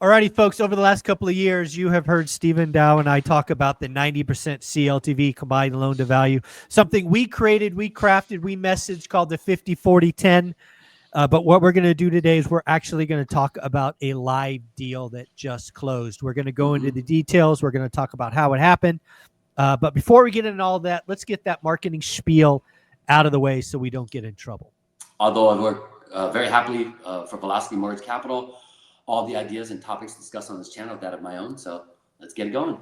Alrighty, folks, over the last couple of years, you have heard Stephen Dow and I talk about the 90% CLTV, combined loan to value, something we created, we crafted, we messaged, called the 50-40-10. But what we're going to do today is we're actually going to talk about a live deal that just closed. We're going to go into the details. We're going to talk about how it happened. But before we get into all that, let's get that marketing spiel out of the way so we don't get in trouble. Although I work very happily for Velocity Mortgage Capital, all the ideas and topics discussed on this channel are that of my own. So let's get it going.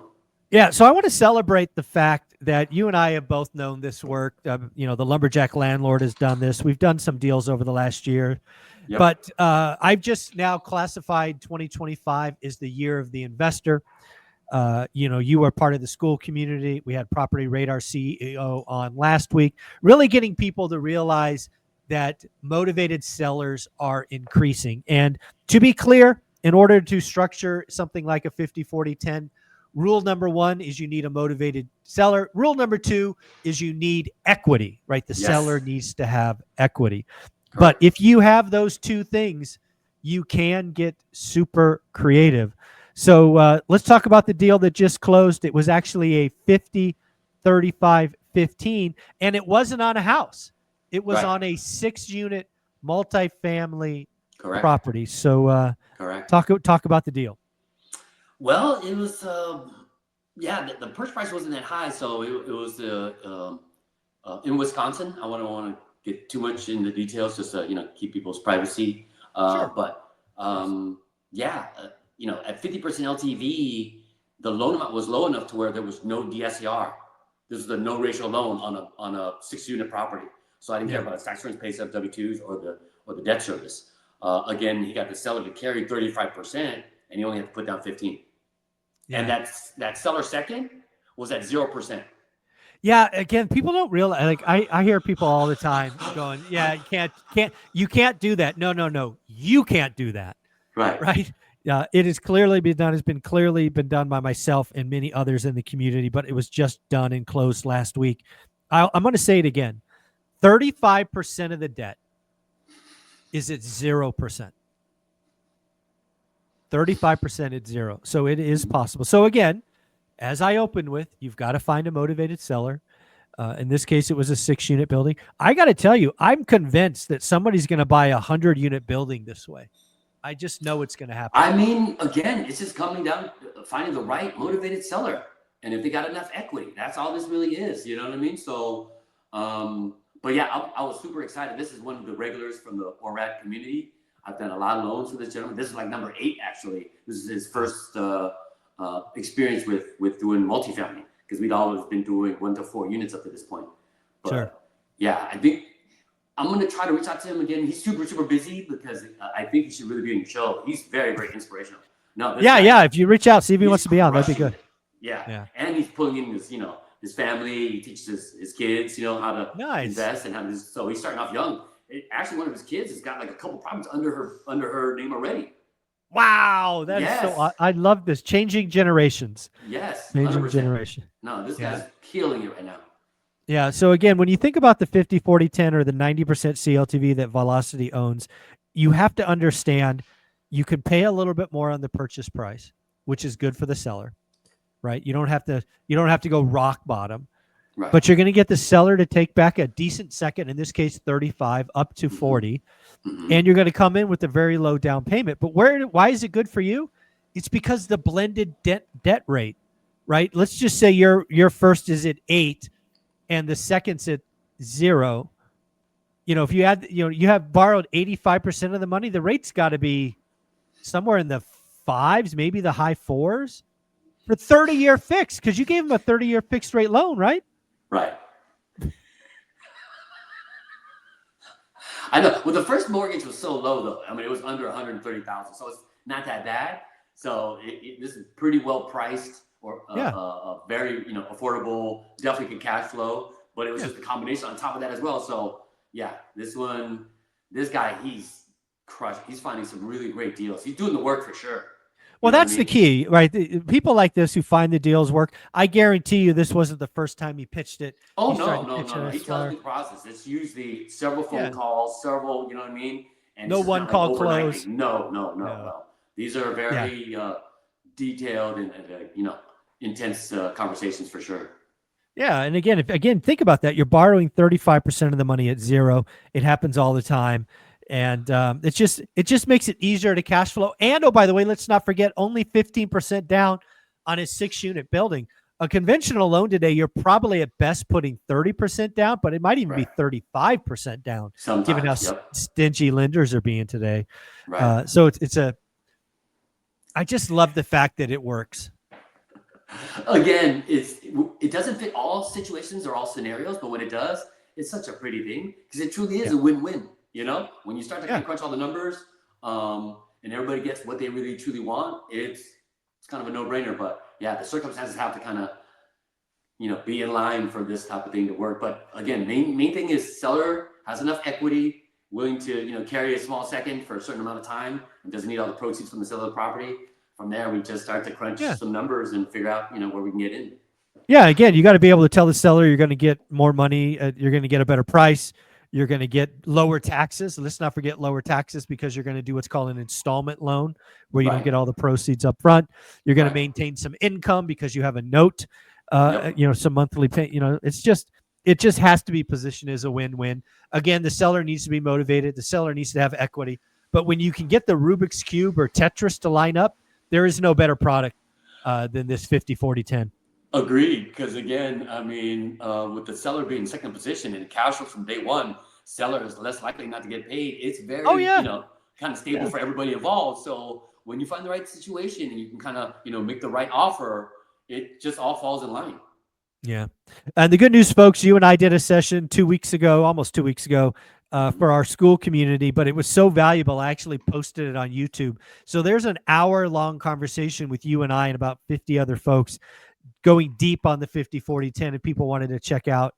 Yeah, so I want to celebrate the fact that you and I have both known this work. You know, the Lumberjack Landlord has done this. We've done some deals over the last year. Yep. But I've just now classified 2025 as the year of the investor. You know, you are part of the school community. We had Property Radar CEO on last week, really getting people to realize that motivated sellers are increasing. And to be clear, in order to structure something like a 50-40-10, rule number one is you need a motivated seller. Rule number two is you need equity, right? The seller needs to have equity. Correct. But if you have those two things, you can get super creative. So let's talk about the deal that just closed. It was actually a 50-35-15, and it wasn't on a house. It was on a 6-unit multifamily property. So talk about the deal. Well, it was, the purchase price wasn't that high. So it was in Wisconsin. I don't want to get too much into details, just to, keep people's privacy. Sure. But at 50% LTV, the loan amount was low enough to where there was no DSCR. This is a no ratio loan on a 6-unit property. So I didn't care about tax returns, pay stub, W-2s, or the debt service. Again, he got the seller to carry 35%, and he only had to put down 15. Yeah. And that seller second was at 0%. Yeah, again, people don't realize. Like I hear people all the time going, "Yeah, you can't do that." No, you can't do that. Right. It has clearly been done. It's been clearly been done by myself and many others in the community, but it was just done and closed last week. I'm going to say it again. 35% of the debt is at 0%. 35% at 0. So it is possible. So again, as I opened with, you've got to find a motivated seller. In this case, it was a 6-unit building. I got to tell you, I'm convinced that somebody's going to buy a 100-unit building this way. I just know it's going to happen. I mean, again, it's just coming down to finding the right motivated seller. And if they got enough equity, that's all this really is. You know what I mean? So, but yeah, I was super excited. This is one of the regulars from the ORAD community. I've done a lot of loans for this gentleman. This is like number 8, actually. This is his first experience with doing multifamily, because we'd always been doing 1 to 4 units up to this point. But sure. Yeah, I think I'm going to try to reach out to him again. He's super, super busy, because I think he should really be in the show. He's very, very inspirational. No, yeah. If you reach out, see if he wants to be on, that'd be good. Yeah. And he's pulling in his family. He teaches his kids, how to invest and how to. So he's starting off young. Actually, one of his kids has got like a couple properties under her name already. Wow, that is so. I love this. Changing generations. Yes, 100%. Changing generation. No, this guy's killing it right now. Yeah. So again, when you think about the 50-40-10 or the 90% CLTV that Velocity owns, you have to understand you can pay a little bit more on the purchase price, which is good for the seller, right? You don't have to go rock bottom. Right. But you're going to get the seller to take back a decent second, in this case, 35 up to 40. Mm-hmm. And you're going to come in with a very low down payment. But why is it good for you? It's because the blended debt rate, right? Let's just say your first is at 8 and the second's at 0. If you add, you have borrowed 85% of the money, the rate's got to be somewhere in the 5s, maybe the high 4s for 30-year fixed, because you gave him a 30-year fixed rate loan, right? Right. I know. Well, the first mortgage was so low, though. I mean, it was under $130,000, so it's not that bad. So this is pretty well priced, or very affordable. Definitely can cash flow, but it was just a combination on top of that as well. So yeah, this guy, he's crushed. He's finding some really great deals. He's doing the work for sure. Well, that's the key, right? People like this who find the deals work. I guarantee you this wasn't the first time he pitched it. Oh, no. He tells me the process. It's usually several phone calls, several, you know what I mean? And no one call close. No. These are very detailed and you know, intense conversations for sure. Yeah, and again, think about that. You're borrowing 35% of the money at zero. It happens all the time, and it just makes it easier to cash flow. And oh, by the way, let's not forget, only 15% down on a 6-unit building. A conventional loan today, you're probably at best putting 30% down, but it might even be 35% down, Sometimes, given how stingy lenders are being today. Right. So I just love the fact that it works. Again, it doesn't fit all situations or all scenarios, but when it does, it's such a pretty thing because it truly is a win-win. You know, when you start to kind of crunch all the numbers, and everybody gets what they really truly want, it's kind of a no-brainer. But yeah, the circumstances have to kind of, you know, be in line for this type of thing to work. But again, main thing is seller has enough equity, willing to, you know, carry a small second for a certain amount of time, and doesn't need all the proceeds from the sale of the property. From there, we just start to crunch some numbers and figure out, you know, where we can get in. Yeah, again, you got to be able to tell the seller you're going to get more money, you're going to get a better price, you're going to get lower taxes. Let's not forget lower taxes because you're going to do what's called an installment loan where you don't get all the proceeds up front. You're going to maintain some income because you have a note, you know, some monthly pay. You know, it just has to be positioned as a win-win. Again, the seller needs to be motivated. The seller needs to have equity. But when you can get the Rubik's Cube or Tetris to line up, there is no better product than this 50-40-10. Agreed. Because again, I mean, with the seller being second position and cash flow from day one, seller is less likely not to get paid. It's very, you know, kind of stable for everybody involved. So when you find the right situation and you can kind of, you know, make the right offer, it just all falls in line. Yeah. And the good news, folks, you and I did a session 2 weeks ago, almost 2 weeks ago, for our school community, but it was so valuable. I actually posted it on YouTube. So there's an hour-long conversation with you and I and about 50 other folks going deep on the 50-40-10. If people wanted to check out,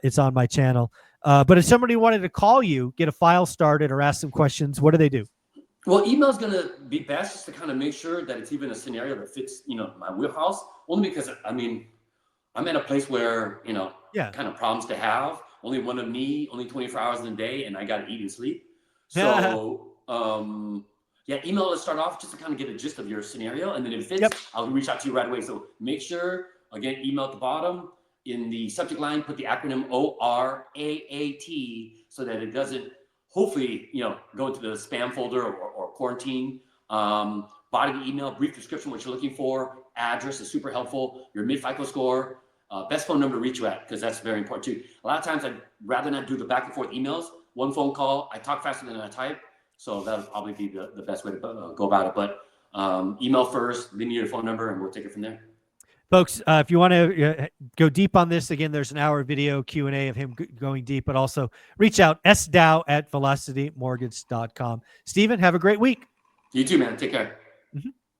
it's on my channel. But if somebody wanted to call you, get a file started or ask some questions, what do they do? Well, email is going to be best just to kind of make sure that it's even a scenario that fits, you know, my wheelhouse. Only because, I mean, I'm at a place where, you know, kind of problems to have. Only one of me, only 24 hours in a day, and I got to eat and sleep. So, yeah, email to start off just to kind of get a gist of your scenario. And then if it fits, I'll reach out to you right away. So make sure, again, email at the bottom. In the subject line, put the acronym ORAAT so that it doesn't, hopefully, you know, go into the spam folder or quarantine. Body of the email, brief description, what you're looking for. Address is super helpful. Your mid-FICO score. Best phone number to reach you at, because that's very important too. A lot of times I'd rather not do the back and forth emails. One phone call, I talk faster than I type. So that would probably be the best way to go about it. But email first, then your phone number, and we'll take it from there. Folks, if you want to go deep on this, again, there's an hour video Q&A of him going deep, but also reach out, sdow@velocitymortgage.com. Stephen, have a great week. You too, man. Take care.